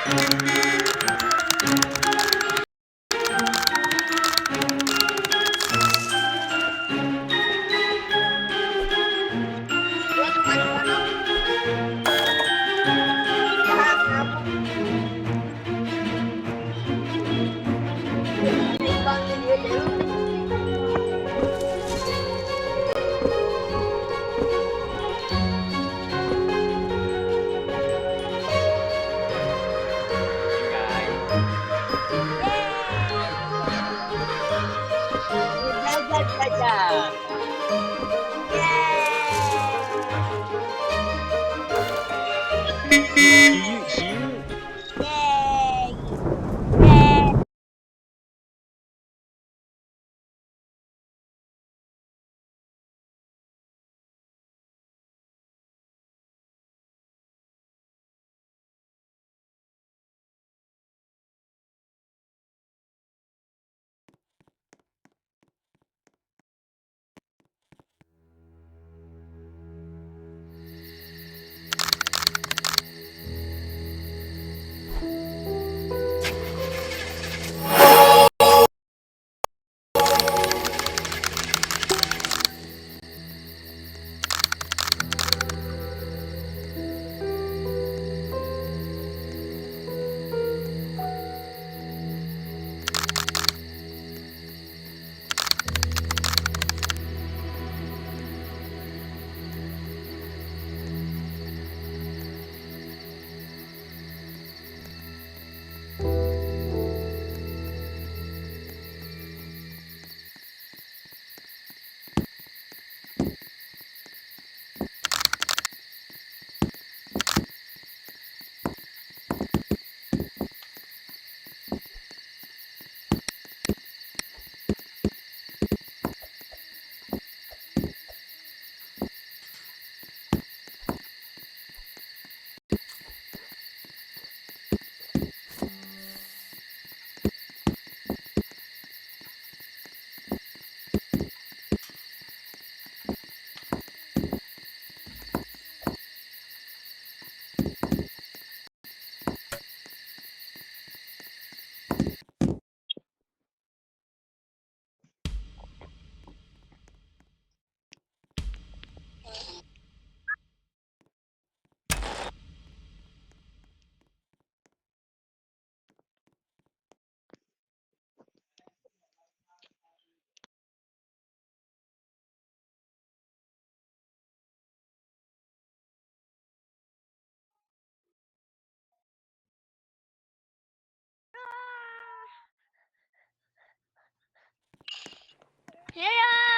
Hello! Hello!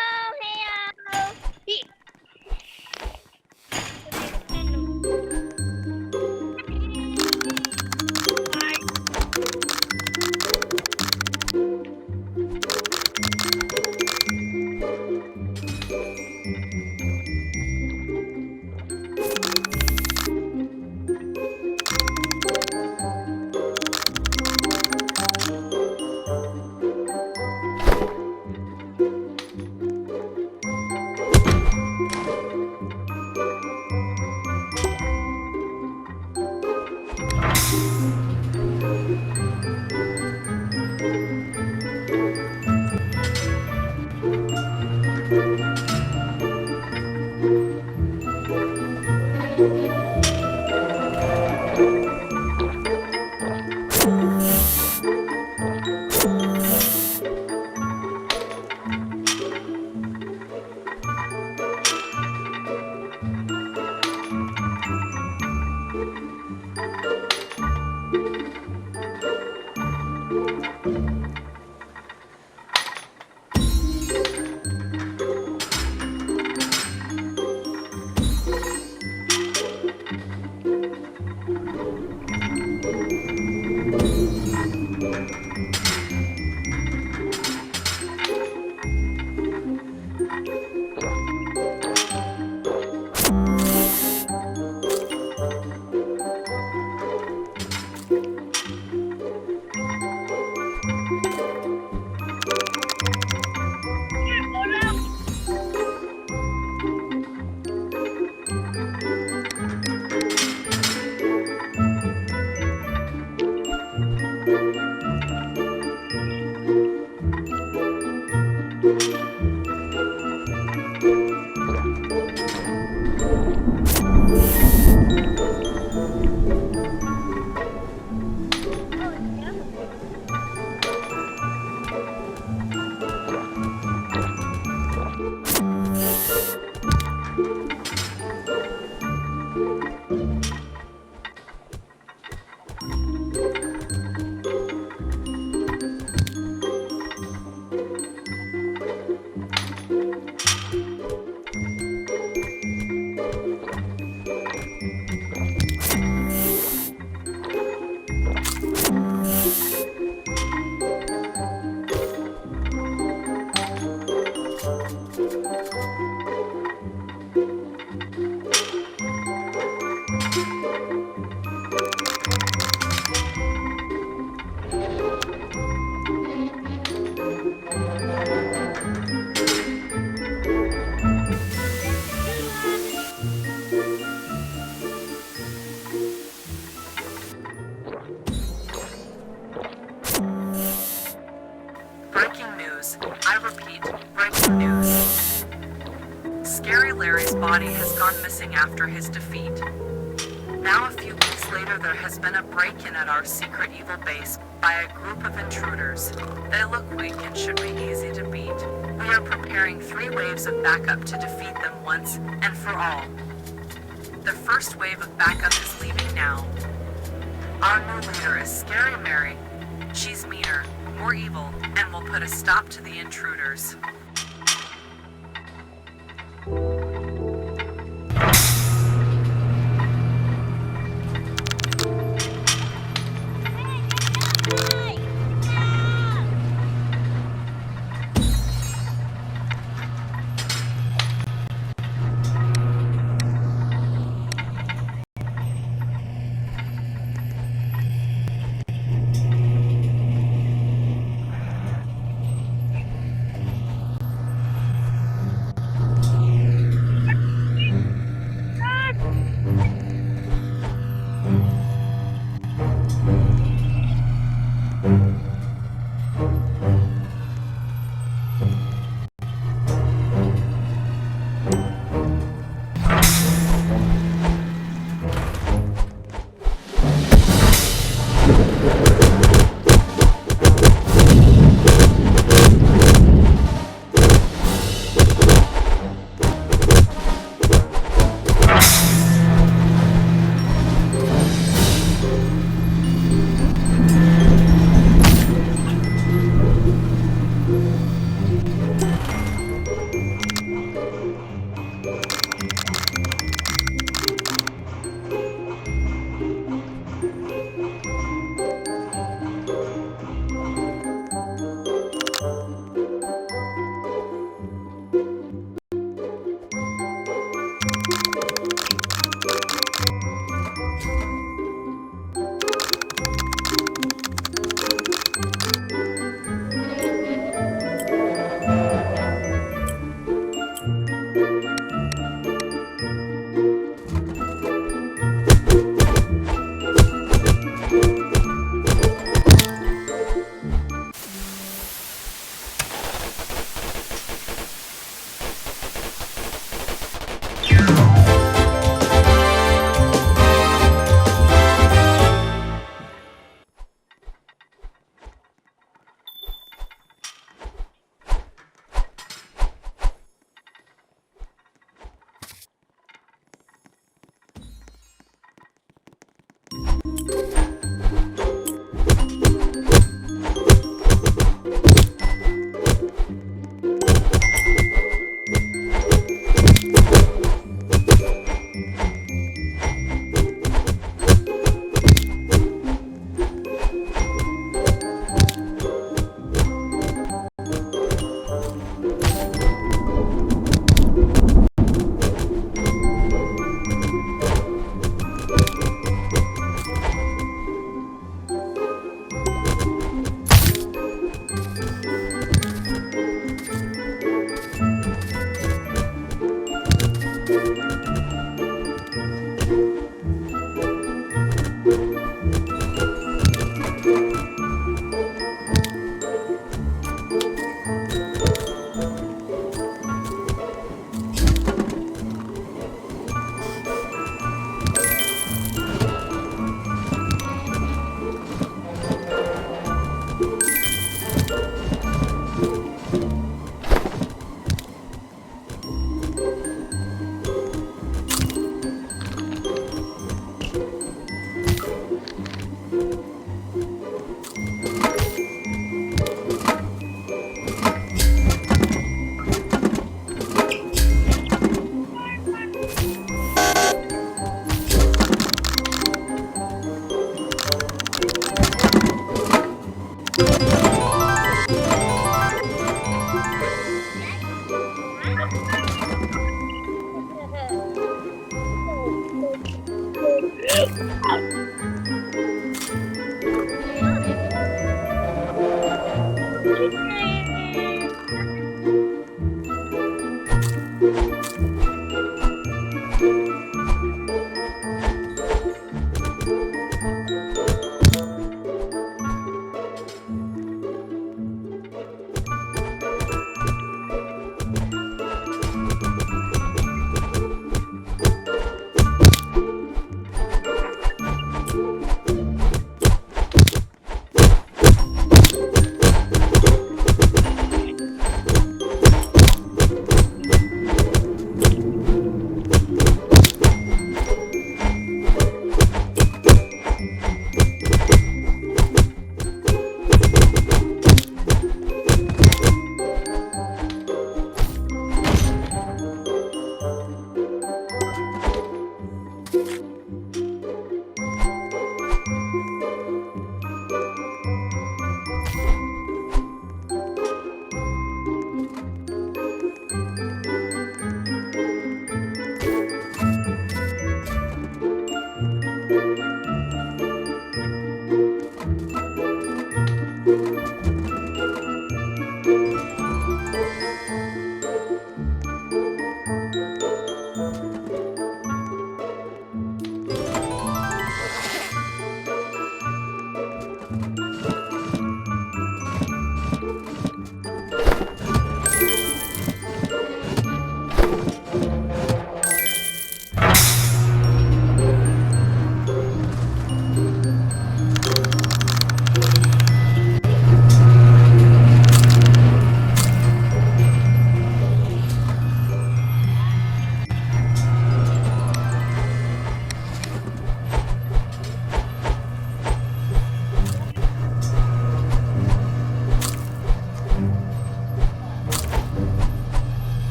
Breaking news. I repeat, breaking news. Scary Larry's body has gone missing after his defeat. Now, a few weeks later, there has been a break-in at our secret evil base by a group of intruders. They look weak and should be easy to beat. We are preparing 3 waves of backup to defeat them once and for all. The first wave of backup is leaving now. Our new leader is Scary Mary. She's meaner, more evil, and will put a stop to the intruders.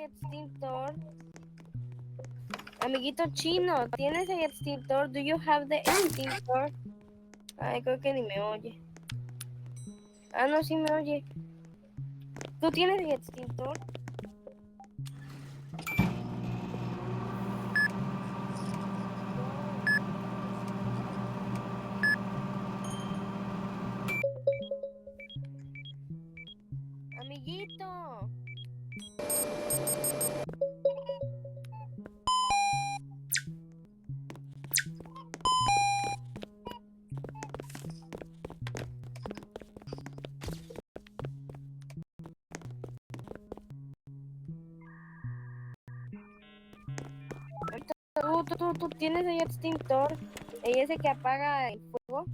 extintor? Amiguito chino, ¿tienes el extintor? Do you have the extintor? Ay, creo que ni me oye. Ah, no, sí me oye. ¿Tú tienes el extintor? Amiguito. ¿Tú tienes el extintor? ¿Ese que apaga el fuego?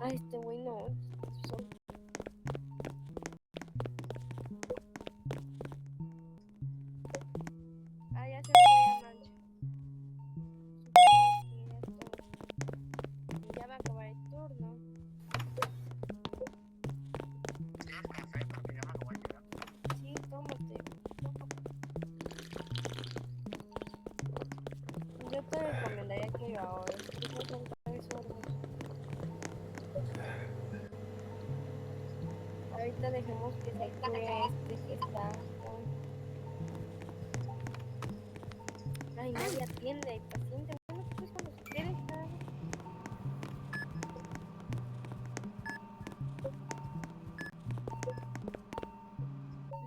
Ay, este güey no. Ah, ya se fue a mancha. Ya va a acabar el turno. Sí, tómate. Yo te recomendaría que lo ahorres. Ahorita dejemos que se cure este que está. Ay, nadie atiende, el paciente. Bueno, pues cuando se quiere estar.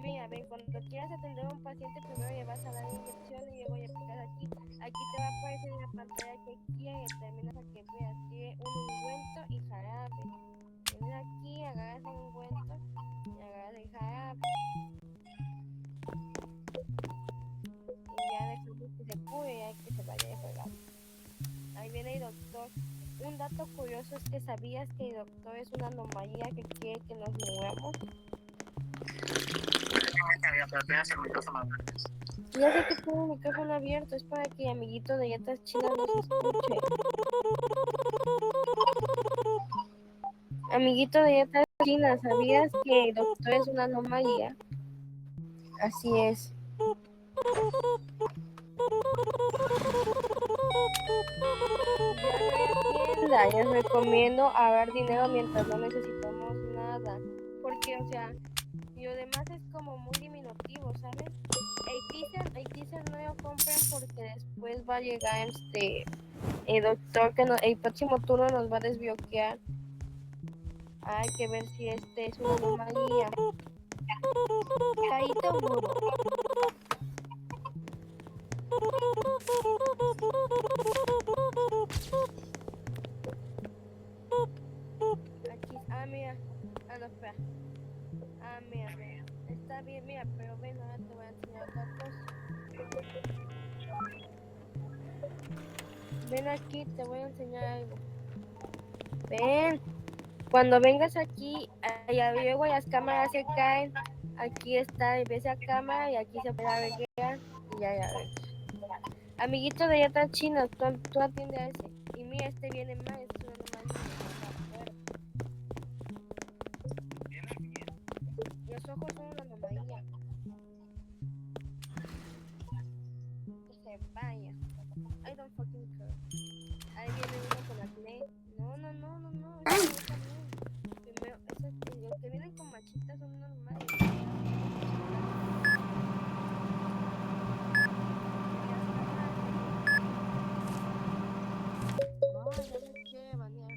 Mira, ven, cuando quieras atender a un paciente, primero le vas a dar inyección y luego le picas aquí. Aquí te va a aparecer en la pantalla que quiere, terminas a que veas. Quiere un ungüento y jarabe. Vienes aquí, agarras el ungüento y agarras el jarabe. Y ya dejamos que se cure y hay que se vaya de jugar. Ahí viene el doctor. Un dato curioso es que sabías que el doctor es una anomalía que quiere que nos movamos. Ya sé que tengo el micrófono abierto, es para que amiguito de Yetas Chinas nos escuche. Amiguito de Yetas Chinas, ¿sabías que el doctor es una anomalía? Así es. Ya no hay tienda, les recomiendo ahorrar dinero mientras no necesitamos nada. Porque, o sea, y lo demás es como muy diminutivo, ¿sabes? El teaser no lo compren porque después va a llegar el doctor que el próximo turno nos va a desbloquear. Hay que ver si este es una anomalía. Caíto duro. Aquí, mira. No, espera. Mira. Está bien, mira, pero ven, ahora te voy a enseñar otra cosa. Ven aquí, te voy a enseñar algo. Ven. Cuando vengas aquí, luego las cámaras se caen. Aquí está, ves la cámara y aquí se puede arreglar. Y ya ves. Amiguito de Yetas Chinas, tú atiende a ese. Y mira, este viene mal, es una anomalía. Los ojos son una anomalía. Que se vaya. I don't fucking care. Ahí viene uno con acné. No. Eso no está bien. Primero, los que vienen con machitas son normales. Ya me quiere banear,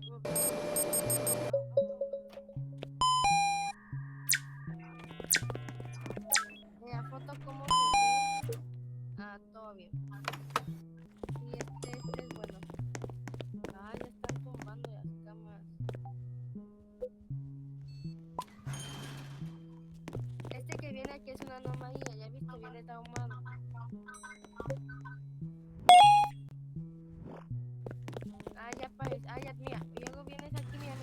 la foto como se ve. Todo bien. Y este es bueno. Ya están tumbando las cámaras. Este que viene aquí es una anomalía, ya viste, viene traumado. Ya aparece. Ya, mira. Y luego vienes aquí, mira.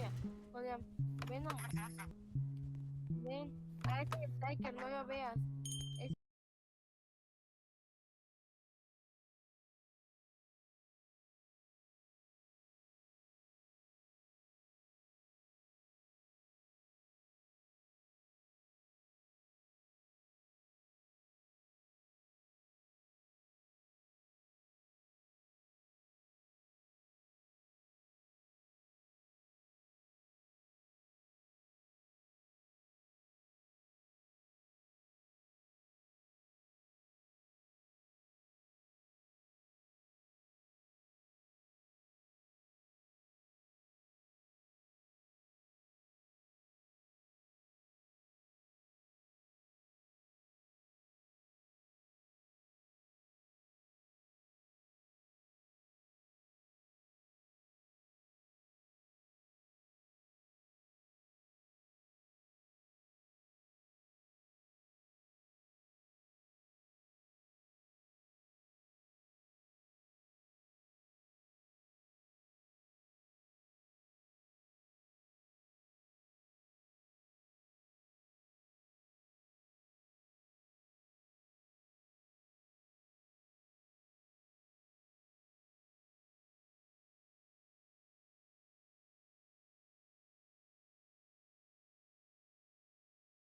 Ven nomás. Ven. Este está que no lo veas.